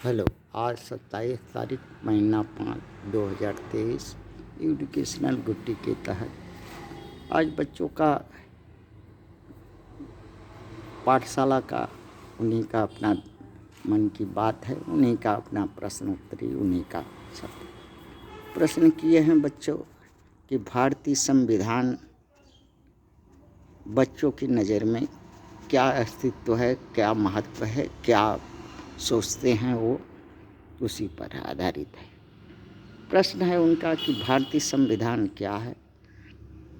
Hello. आज 27 तारीख महीना 5 2023 एजुकेशनल गुट्टी के तहत आज बच्चों का पाठशाला का उन्हीं का अपना मन की बात है, उन्हीं का अपना प्रश्न उत्तरी, उन्हीं का सब प्रश्न किए हैं बच्चों कि भारतीय संविधान बच्चों की नज़र में क्या अस्तित्व है, क्या महत्व है, क्या सोचते हैं, वो उसी पर आधारित है। प्रश्न है उनका कि भारतीय संविधान क्या है।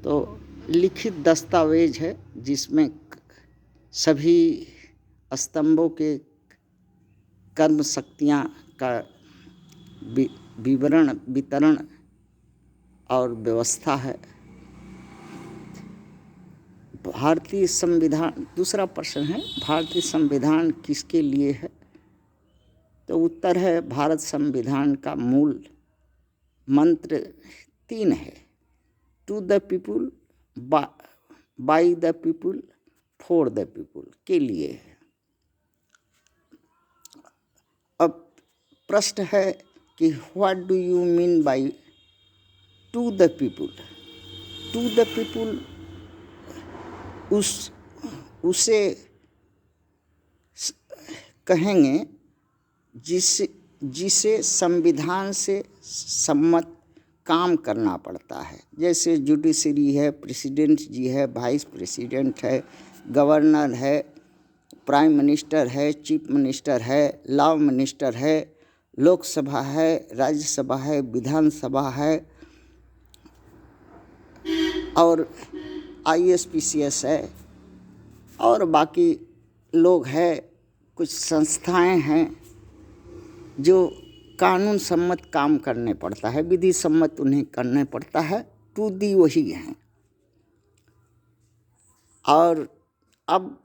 तो लिखित दस्तावेज है जिसमें सभी स्तंभों के कर्म शक्तियाँ का विवरण, वितरण और व्यवस्था है। भारतीय संविधान, दूसरा प्रश्न है भारतीय संविधान किसके लिए है। तो उत्तर है भारत संविधान का मूल मंत्र 3 है, to the people, by the people, for the people के लिए है। अब प्रश्न है कि what do you mean by to the people. To the people उसे कहेंगे जिसे संविधान से सम्मत काम करना पड़ता है। जैसे जुडिशरी है, प्रेसिडेंट जी है, वाइस प्रेसिडेंट है, गवर्नर है, प्राइम मिनिस्टर है, चीफ मिनिस्टर है, लॉ मिनिस्टर है, लोकसभा है, राज्यसभा है, विधानसभा है और ISPCS है और बाकी लोग हैं, कुछ संस्थाएं हैं जो कानून सम्मत काम करने पड़ता है, विधि सम्मत उन्हें करने पड़ता है। टू दी वही हैं। और अब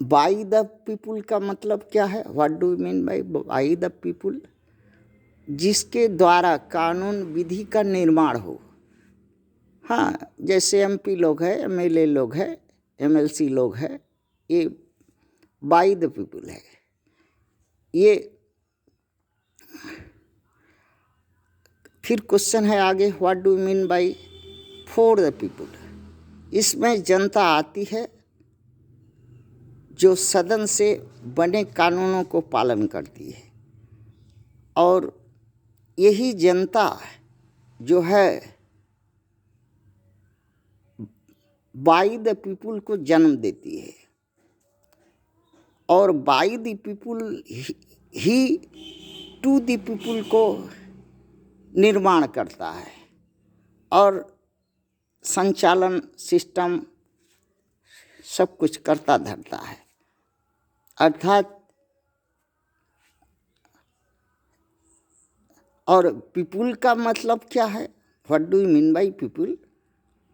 बाई द पीपुल का मतलब क्या है, what do you mean by the people, जिसके द्वारा कानून विधि का निर्माण हो। हाँ, जैसे MP लोग हैं, MLA लोग हैं, MLC लोग हैं, ये बाई द पीपुल है। ये फिर क्वेश्चन है आगे, what do you mean by for the people. इसमें जनता आती है जो सदन से बने कानूनों को पालन करती है और यही जनता जो है बाई द पीपुल को जन्म देती है और बाई द पीपुल ही टू द पीपुल को निर्माण करता है और संचालन सिस्टम सब कुछ करता धरता है। अर्थात और पीपुल का मतलब क्या है, what do you mean by people.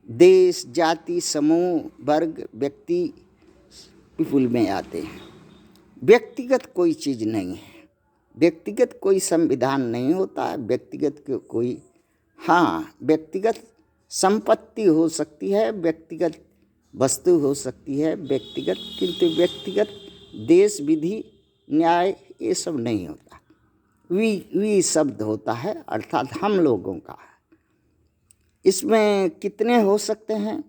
देश, जाति, समूह, वर्ग, व्यक्ति पीपुल में आते हैं। व्यक्तिगत कोई चीज़ नहीं है, व्यक्तिगत कोई संविधान नहीं होता है, व्यक्तिगत कोई, हाँ, व्यक्तिगत संपत्ति हो सकती है, व्यक्तिगत वस्तु हो सकती है, व्यक्तिगत, किंतु व्यक्तिगत देश, विधि, न्याय ये सब नहीं होता। वी शब्द होता है, अर्थात हम लोगों का। इसमें कितने हो सकते हैं,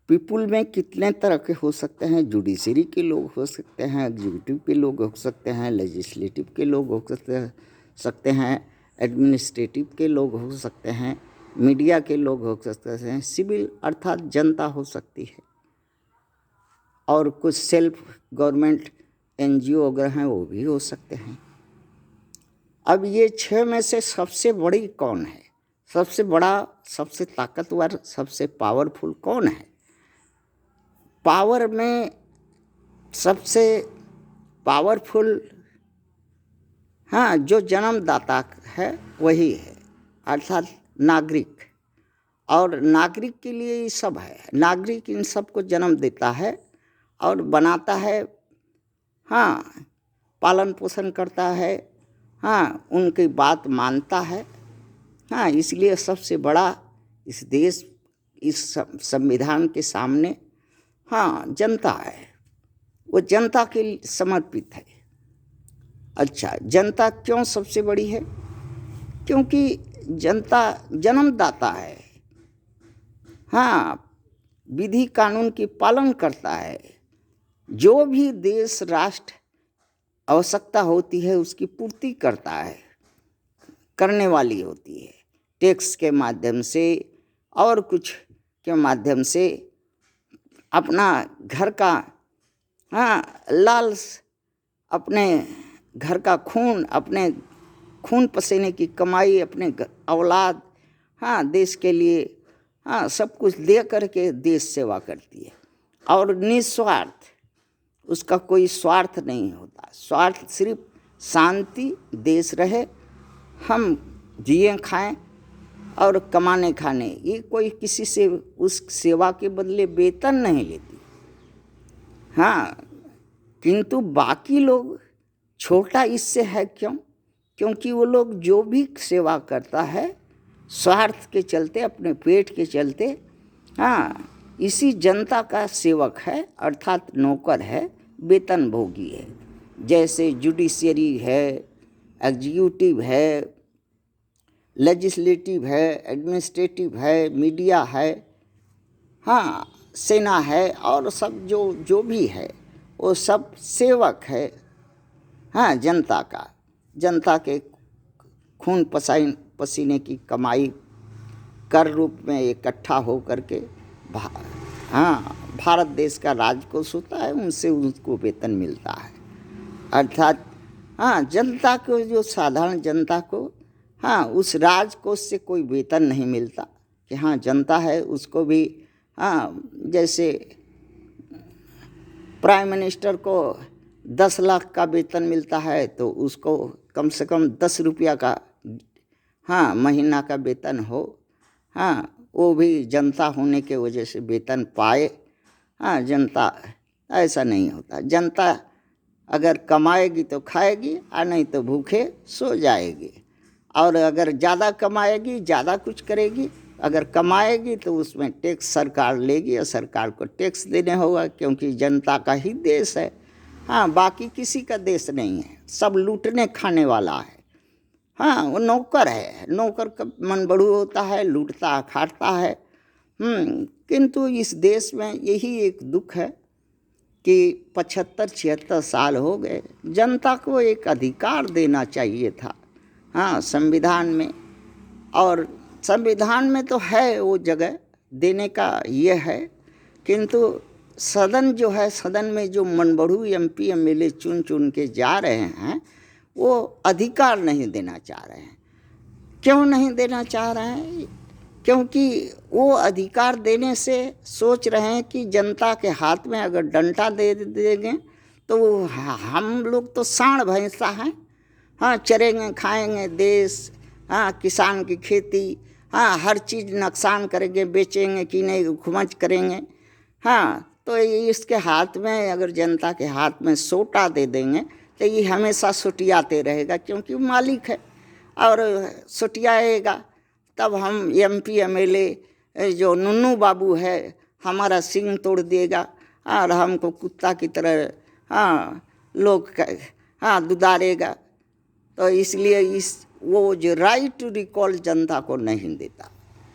पीपुल में कितने तरह के हो सकते हैं। जुडिशरी के लोग हो सकते हैं, एग्जीक्यूटिव के लोग हो सकते हैं, लेजिस्लेटिव के लोग हो सकते हैं, एडमिनिस्ट्रेटिव के लोग हो सकते हैं, मीडिया के लोग हो सकते हैं, सिविल अर्थात जनता हो सकती है और कुछ सेल्फ गवर्नमेंट NGO वगैरह हैं वो भी हो सकते हैं। अब ये 6 में से सबसे बड़ी कौन है, सबसे बड़ा, सबसे ताकतवर, सबसे पावरफुल कौन है। पावर में सबसे पावरफुल, हाँ, जो जन्मदाता है वही है, अर्थात नागरिक। और नागरिक के लिए ये सब है, नागरिक इन सबको जन्म देता है और बनाता है, हाँ, पालन पोषण करता है, हाँ, उनकी बात मानता है, हाँ, इसलिए सबसे बड़ा इस देश, इस संविधान के सामने, हाँ, जनता है। वो जनता के लिए समर्पित है। अच्छा, जनता क्यों सबसे बड़ी है? क्योंकि जनता जन्मदाता है। हाँ, विधि कानून की पालन करता है। जो भी देश राष्ट्र आवश्यकता होती है उसकी पूर्ति करता है, करने वाली होती है। टैक्स के माध्यम से और कुछ के माध्यम से अपना घर का लाल, अपने घर का खून, अपने खून पसीने की कमाई, अपने औलाद देश के लिए सब कुछ दे करके देश सेवा करती है। और निस्वार्थ, उसका कोई स्वार्थ नहीं होता। स्वार्थ सिर्फ शांति देश रहे, हम जिए खाएं और कमाने खाने, ये कोई किसी से उस सेवा के बदले वेतन नहीं लेती। किंतु बाकी लोग छोटा इससे है। क्यों? क्योंकि वो लोग जो भी सेवा करता है स्वार्थ के चलते, अपने पेट के चलते, इसी जनता का सेवक है, अर्थात नौकर है, वेतन भोगी है। जैसे जुडिशियरी है, एग्जीक्यूटिव है, लेजिस्लेटिव है, एडमिनिस्ट्रेटिव है, मीडिया है, सेना है, और सब जो भी है वो सब सेवक है जनता का। जनता के खून पसीने की कमाई कर रूप में इकट्ठा हो करके भारत देश का राजकोष होता है, उनसे उनको वेतन मिलता है। अर्थात जनता को, जो साधारण जनता को उस राजकोष से कोई वेतन नहीं मिलता कि जनता है उसको भी जैसे प्राइम मिनिस्टर को 10 लाख का वेतन मिलता है तो उसको कम से कम 10 रुपया का महीना का वेतन हो, वो भी जनता होने के वजह से वेतन पाए। जनता ऐसा नहीं होता। जनता अगर कमाएगी तो खाएगी, और नहीं तो भूखे सो जाएगी। और अगर ज़्यादा कमाएगी, ज़्यादा कुछ करेगी, अगर कमाएगी तो उसमें टैक्स सरकार लेगी और सरकार को टैक्स देने होगा, क्योंकि जनता का ही देश है। बाकी किसी का देश नहीं है, सब लूटने खाने वाला है। वो नौकर है, नौकर का मन बढ़ू होता है, लूटता खाटता है। किंतु इस देश में यही एक दुख है कि 75-76 साल हो गए, जनता को एक अधिकार देना चाहिए था संविधान में। और संविधान में तो है वो जगह देने का, ये है, किंतु सदन जो है, सदन में जो मनबढ़ू MP MLA चुन के जा रहे हैं वो अधिकार नहीं देना चाह रहे हैं। क्यों नहीं देना चाह रहे हैं? क्योंकि वो अधिकार देने से सोच रहे हैं कि जनता के हाथ में अगर डंडा दे देंगे तो हम लोग तो सांड भैंसा हैं, चरेंगे खाएंगे देश, किसान की खेती, हर चीज़ नुकसान करेंगे, बेचेंगे कि नहीं, खुमच करेंगे। तो इसके हाथ में, अगर जनता के हाथ में सोटा दे देंगे तो ये हमेशा सुटियाते रहेगा, क्योंकि मालिक है और सुटियाएगा। तब हम MP MLA जो नुन्नू बाबू है हमारा सींग तोड़ देगा और हमको कुत्ता की तरह लोग दुदारेगा। तो इसलिए वो जो राइट टू रिकॉल जनता को नहीं देता।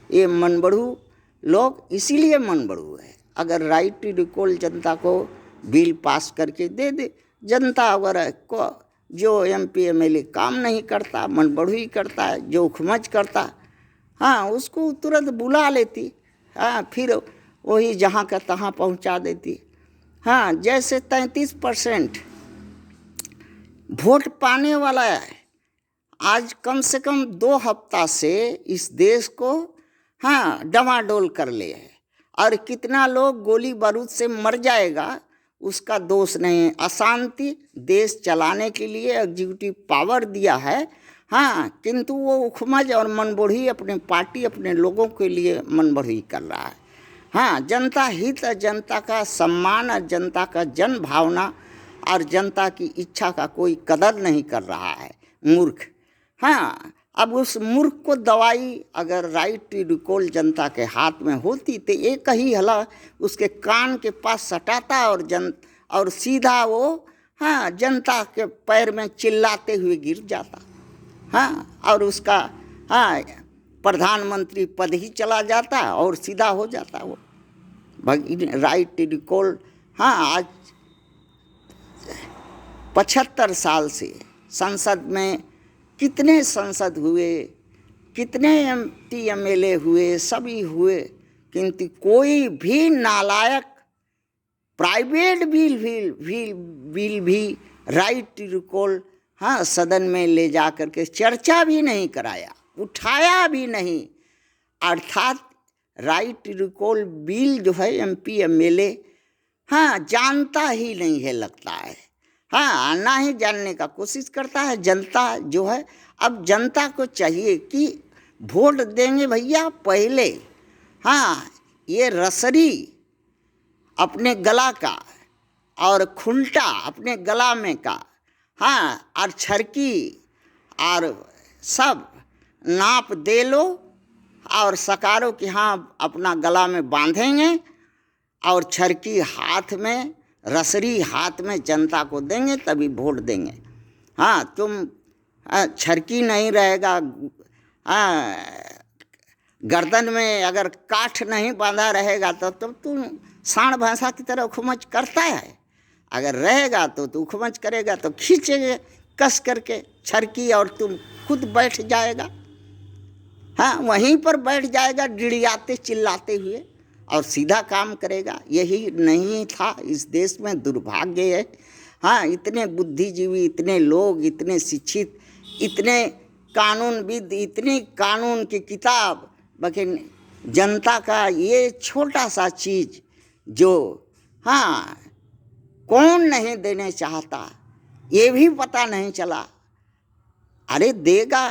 ये मनबढ़ू लोग इसीलिए मनबढ़ू है। अगर राइट टू रिकॉल जनता को बिल पास करके दे दे, जनता अगर को जो MP MLA काम नहीं करता, मनबढ़ू ही करता है, जो खुमच करता, उसको तुरंत बुला लेती, फिर वही जहाँ का तहाँ पहुँचा देती। जैसे 33% वोट पाने वाला है, आज कम से कम 2 हफ्ता से इस देश को डमाडोल कर ले है। और कितना लोग गोली बारूद से मर जाएगा उसका दोष नहीं है। अशांति देश चलाने के लिए एग्जीक्यूटिव पावर दिया है, किंतु वो उखमज और मनबढ़ी अपने पार्टी, अपने लोगों के लिए मनबढ़ी कर रहा है। जनता हित, जनता का सम्मान और जनता का जन भावना और जनता की इच्छा का कोई कदर नहीं कर रहा है, मूर्ख। अब उस मूर्ख को दवाई अगर राइट टू रिकॉल जनता के हाथ में होती तो एक ही हला उसके कान के पास सटाता और सीधा वो हाँ जनता के पैर में चिल्लाते हुए गिर जाता। हाँ, और उसका हाँ प्रधानमंत्री पद ही चला जाता और सीधा हो जाता वो। Right to recall. हाँ, आज 75 साल से संसद में कितने सांसद हुए, कितने MP MLA हुए, सभी हुए, किंतु कोई भी नालायक प्राइवेट बिल भी राइट टू रिकॉल हाँ सदन में ले जा कर के चर्चा भी नहीं कराया, उठाया भी नहीं। अर्थात राइट टू रिकॉल बिल जो है MP MLA हाँ जानता ही नहीं है, लगता है। हाँ, ना ही जानने का कोशिश करता है। जनता जो है, अब जनता को चाहिए कि वोट देंगे भैया पहले हाँ ये रसरी अपने गला का और खुंटा अपने गला में का हाँ और छरकी और सब नाप दे लो और सकारो कि हाँ अपना गला में बांधेंगे और छरकी हाथ में, रसरी हाथ में जनता को देंगे, तभी वोट देंगे। हाँ, तुम छरकी नहीं रहेगा, हाँ गर्दन में अगर काठ नहीं बांधा रहेगा तो तुम सांड भैंसा की तरह उखमच करता है। अगर रहेगा तो तू उखमच करेगा तो खींचेंगे कस करके छरकी और तुम खुद बैठ जाएगा। हाँ, वहीं पर बैठ जाएगा डिड़ियाते चिल्लाते हुए और सीधा काम करेगा। यही नहीं था इस देश में, दुर्भाग्य है। हाँ, इतने बुद्धिजीवी, इतने लोग, इतने शिक्षित, इतने कानूनविद, इतनी कानून की किताब, लेकिन जनता का ये छोटा सा चीज़ जो हाँ कौन नहीं देने चाहता, ये भी पता नहीं चला। अरे देगा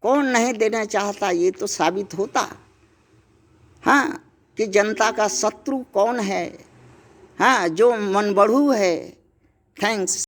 कौन नहीं देना चाहता, ये तो साबित होता हाँ कि जनता का शत्रु कौन है, हाँ जो मनबढ़ू है। थैंक्स।